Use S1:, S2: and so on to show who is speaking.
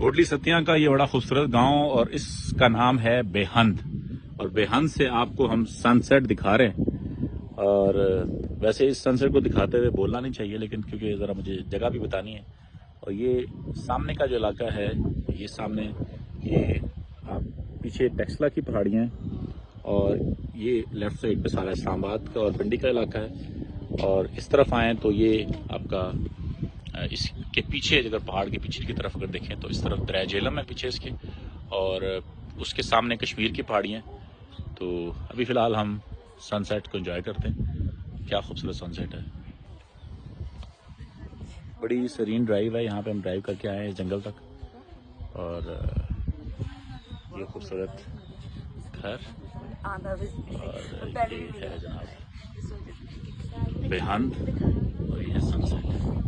S1: कोटली सतिया का ये बड़ा खूबसूरत गांव और इसका नाम है बेहंद। और बेहंद से आपको हम सनसेट दिखा रहे हैं। और वैसे इस सनसेट को दिखाते हुए बोलना नहीं चाहिए, लेकिन क्योंकि ज़रा मुझे जगह भी बतानी है। और ये सामने का जो इलाका है, ये सामने ये आप पीछे टेक्सला की पहाड़ियाँ हैं और ये लेफ्ट साइड पे सारा इस्लामाबाद का और पिंडी का इलाका है। और इस तरफ आएँ तो ये आपका इसके पीछे, अगर पहाड़ के पीछे की तरफ अगर देखें तो इस तरफ दरिया झेलम है पीछे इसके, और उसके सामने कश्मीर की पहाड़ियाँ। तो अभी फ़िलहाल हम सनसेट को एंजॉय करते हैं। क्या खूबसूरत सनसेट है, बड़ी सरीन ड्राइव है। यहाँ पे हम ड्राइव करके आए हैं जंगल तक। और ये खूबसूरत घर और ये है जनाब बेहंद और ये सनसेट।